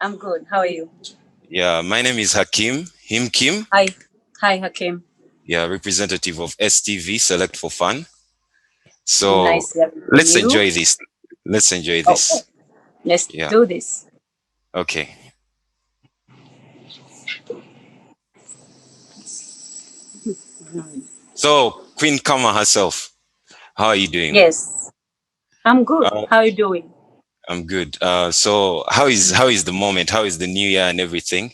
I'm good. How are you? Yeah, my name is Hakim, him Kim. Hi. Hi, Hakim. Yeah, representative of STV, Select for Fun. So Nice hearing from let's you. enjoy this. Let's enjoy Okay. this. Let's Yeah, do this. okay. So, Queen Kama herself, how are you doing? Yes. I'm good. Uh, How are you doing? I'm good. So how is the moment? How is the new year and everything?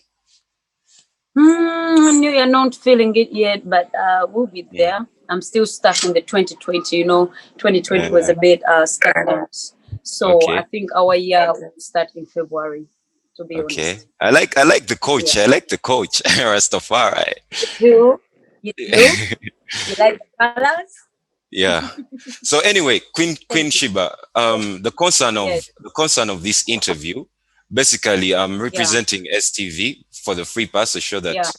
New Year, not feeling it yet, but we'll be Yeah. there. I'm still stuck in the 2020. 2020 was Uh, a bit stagnant. So I okay. think our year will start in February, to be Okay. honest. I like the Yeah. coach. I like the coach, Rastafari. You? You do? You like the colors? Yeah. So anyway, Queen Thank you. Sheba, the concern Yes. of this interview, basically, I'm Yeah. representing STV for the free pass, a show Yeah. that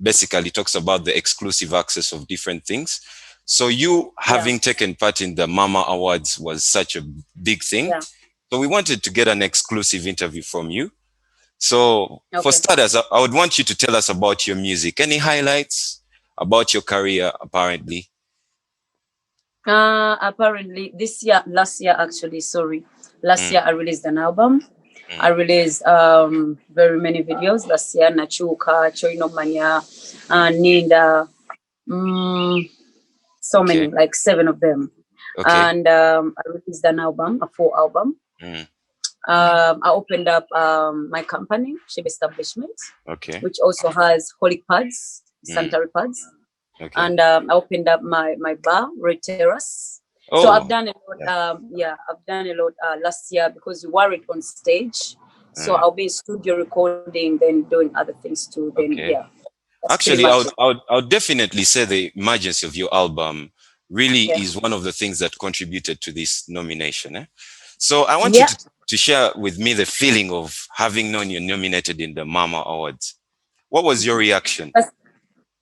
basically talks about the exclusive access of different things. So you Yeah. having taken part in the Mama Awards was such a big thing. Yeah. So we wanted to get an exclusive interview from you. So for Okay. starters, I would want you to tell us about your music. Any highlights about your career, apparently? Apparently last year actually, sorry. Last Mm, year I released an album. I mm, released very many videos last year. Nachuka, Choino Manya, Ninda, mm, so okay. many, like seven of them. Okay. And I released an album, a full album. Mm, I opened up my company, Sheebah Establishment, okay. which also has holy pads, Mm, sanitary pads. okay. And I opened up my bar, Red Terrace. So I've Oh, done a lot. yeah. Yeah, I've done a lot last year because we were it on stage. So Mm, I'll be in studio recording, then doing other things too. Then yeah, okay. that's pretty Actually, much it. I would definitely say the emergence of your album really Yeah, is one of the things that contributed to this nomination. So I want you yeah. to share with me the feeling of having known you're nominated in the Mama Awards. What was your reaction? First,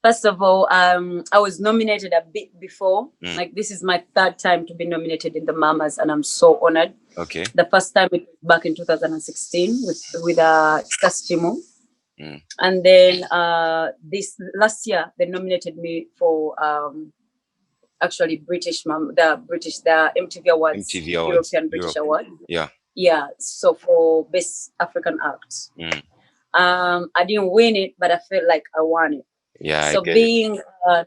first of all, I was nominated a bit before. Mm, Like this is my third time to be nominated in the Mamas, and I'm so honored. okay. The first time it was back in 2016 with Stastimo. Mm, And then this last year they nominated me for actually the MTV Awards, MTV Awards, European British Europe. Award. Yeah. Yeah, so for Best African Act. Mm, I didn't win it, but I felt like I won it. yeah, I So get it. being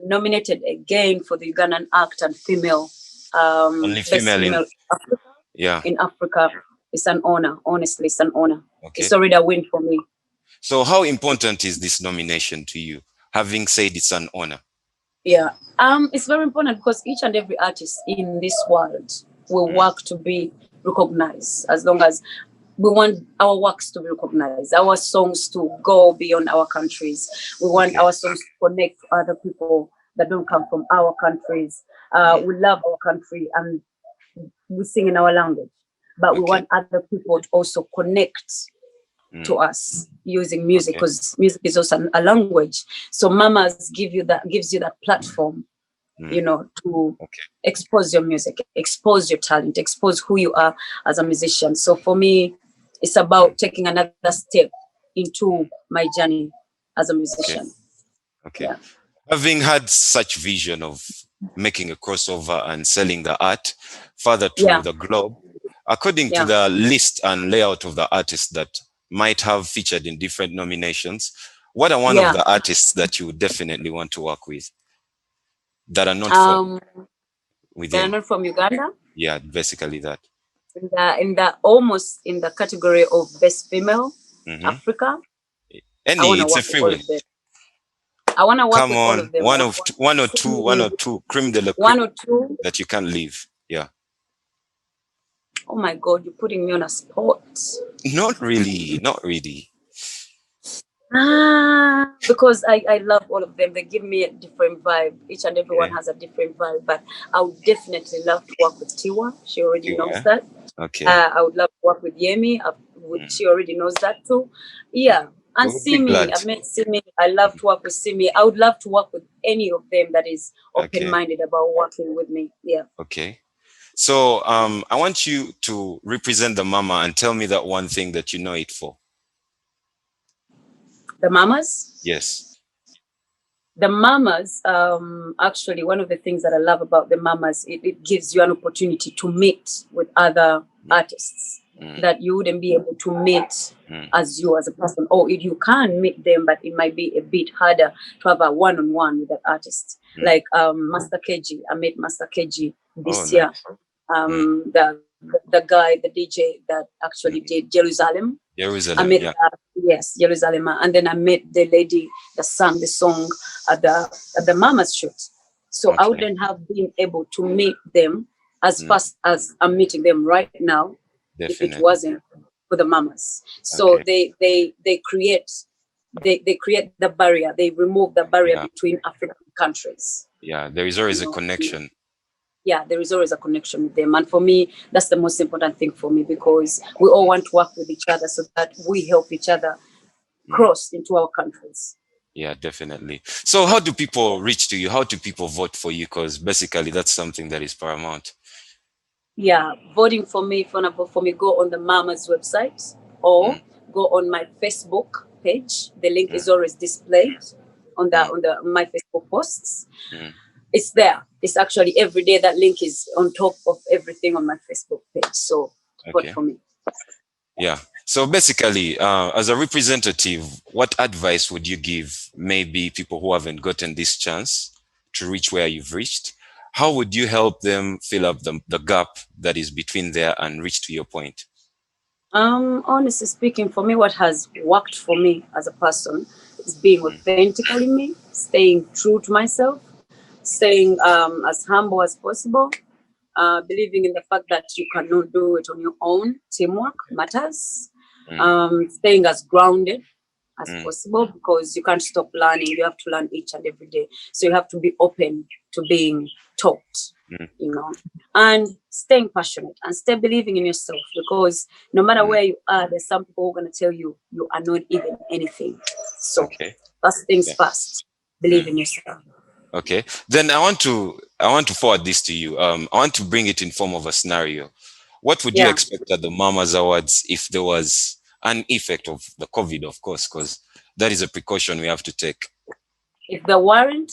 nominated again for the Ugandan Act and female Only Best female in, Female Africa, yeah. in Africa, it's an honor. Honestly, it's an honor. Okay. It's already a win for me. So how important is this nomination to you? Having said it's an honor. Yeah. It's very important because each and every artist in this world will Mm, work to be recognized as long as we want our works to be recognized, our songs to go beyond our countries. We want okay. our songs to connect to other people that don't come from our countries. Mm, We love our country and we sing in our language, but we okay. want other people to also connect to Mm, us using music okay. because music is also a language. So mamas gives you that platform, Mm, to okay. expose your music, expose your talent, expose who you are as a musician. So for me, it's Mm, about taking another step into my journey as a okay. musician. Okay. Yeah. Having had such vision of making a crossover and selling the art further to Yeah. the globe, according to Yeah. the list and layout of the artists that might have featured in different nominations, what are one of Yeah. the artists that you would definitely want to work with that are not from Um, they're within? not from Uganda. Yeah, basically that. In the almost in the category of best female Hmm. Africa, I Any, want to it's a work with all freeway. of them. I want to work Come with all of on, them. Like one or two, cream de la cream one or two. that you can't leave. Yeah. Oh my God, you're putting me on a spot. Not really, not really. Because I love all of them. They give me a different vibe. Each and everyone Okay. has a different vibe. But I would definitely love to work with Tiwa. She already Okay. knows Yeah. that. Okay. I would love to work with Yemi. Mm. She already knows that too. Yeah. We And would be Simi, glad. I met Simi. I love to work with Simi. I would love to work with any of them that is open Okay. minded about working with me. Yeah. Okay. So I want you to represent the mama and tell me that one thing that you know it for. the mamas. Yes. The mamas, actually, one of the things that I love about the mamas, it gives you an opportunity to meet with other artists that you wouldn't be able to meet as you as a person. Or you can meet them, but it might be a bit harder to have a one-on-one with that artist. Like Master KG, I met Master KG this year. The guy, the DJ that actually did Jerusalem. Jerusalem, I met yes, Jerusalem, and then I met the lady that sang the song at the Mama's shoot. So I wouldn't have been able to meet them as fast as I'm meeting them right now if it wasn't for the Mamas. So they create the barrier. They remove the barrier between African countries. Yeah, there is always a connection. Yeah, there is always a connection with them. And for me, that's the most important thing for me, because we all want to work with each other so that we help each other cross into our countries. Yeah, definitely. So how do people reach to you? How do people vote for you? Because basically that's something that is paramount. Yeah, voting for me, if you want to vote for me, go on the Mama's website or go on my Facebook page. The link is always displayed on my Facebook posts. It's there. It's actually every day. That link is on top of everything on my Facebook page. So vote for me. Yeah. So basically, as a representative, what advice would you give maybe people who haven't gotten this chance to reach where you've reached? How would you help them fill up the gap that is between there and reach to your point? Honestly speaking, for me, what has worked for me as a person is being authentically me, staying true to myself, staying as humble as possible, believing in the fact that you cannot do it on your own. Teamwork matters. Staying as grounded as possible, because you can't stop learning. You have to learn each and every day. So you have to be open to being taught, and staying passionate and stay believing in yourself, because no matter where you are, there's some people who are going to tell you you are not even anything. So first things first, believe in yourself. Okay. Then I want to forward this to you. I want to bring it in form of a scenario. What would you expect at the Mama's Awards if there was an effect of the COVID, of course, because that is a precaution we have to take. If there weren't?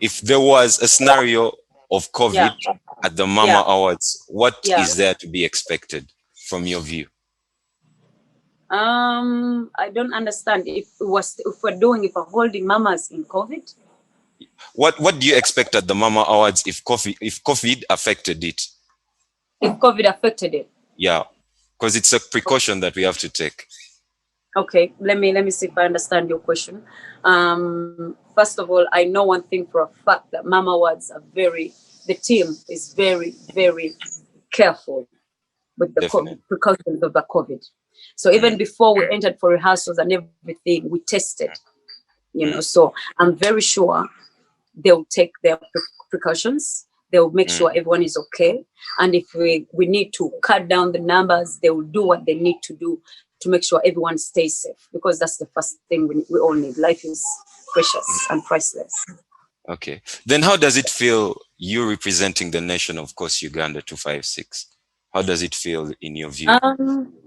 If there was a scenario of COVID at the Mama Awards, what is there to be expected from your view? I don't understand. If we're holding mamas in COVID. What do you expect at the Mama Awards if COVID affected it? If COVID affected it? Yeah, because it's a precaution that we have to take. Okay, let me see if I understand your question. First of all, I know one thing for a fact, that Mama Awards are the team is very, very careful with the precautions of the COVID. So even before we entered for rehearsals and everything, we tested, so I'm very sure they'll take their precautions. They'll make sure everyone is okay. And if we need to cut down the numbers, they will do what they need to do to make sure everyone stays safe, because that's the first thing we all need. Life is precious and priceless. Okay. Then how does it feel, you representing the nation, of course, Uganda 256? How does it feel in your view?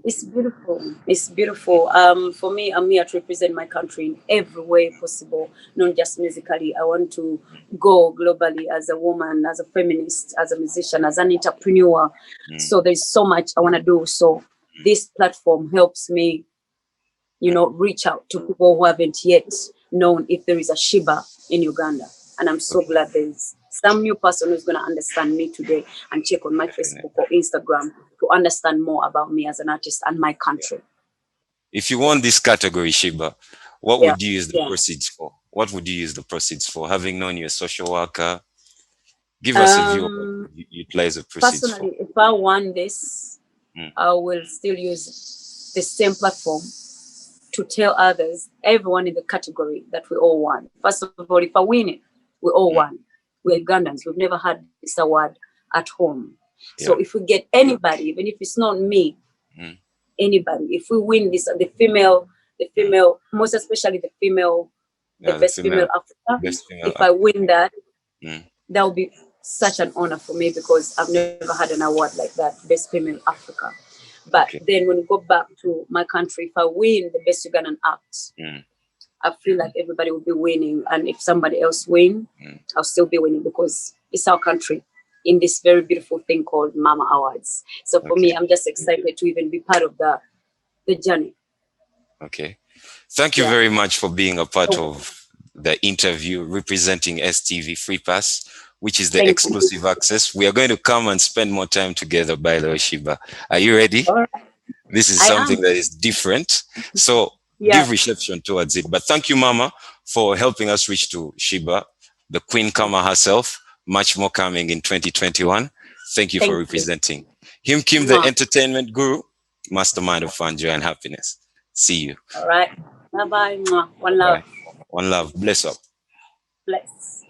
It's beautiful. It's beautiful. For me, I'm here to represent my country in every way possible, not just musically. I want to go globally as a woman, as a feminist, as a musician, as an entrepreneur. So there's so much I want to do. So this platform helps me, reach out to people who haven't yet known if there is a Sheebah in Uganda. And I'm so glad there's some new person who's going to understand me today and check on my Facebook or Instagram to understand more about me as an artist and my country. If you won this category, Sheebah, what would you use the proceeds for? What would you use the proceeds for? Having known you're a social worker, give us a view of what you utilize the proceeds personally, for. If I won this, I will still use the same platform to tell others, everyone in the category, that we all won. First of all, if I win it, we all won. We're Ugandans. We've never had this award at home. So if we get anybody, even if it's not me, anybody, if we win this, the female, most especially the female, the best female Africa, I win that, that will be such an honor for me, because I've never had an award like that, best female Africa. But then when we go back to my country, if I win the best Ugandan act, I feel like everybody will be winning, and if somebody else win, I'll still be winning because it's our country in this very beautiful thing called Mama Awards. So for me, Okay. I'm just excited to even be part of the journey. Okay. Thank you Yeah. very much for being a part of the interview representing STV Free Pass, which is the Thank you. exclusive access. We are going to come and spend more time together, by the way, Sheebah. Are you ready? All right. This is I something am. that is different. So Yeah. give reception towards it. But thank you, Mama, for helping us reach to Sheebah, the Queen Kama herself. Much more coming in 2021. Thank you for Thank you. representing. Him Kim, the Mwah. entertainment guru, mastermind of fun, joy, and happiness. See you. All right. Bye bye. One Bye love. bye. One love. Bless up. Bless.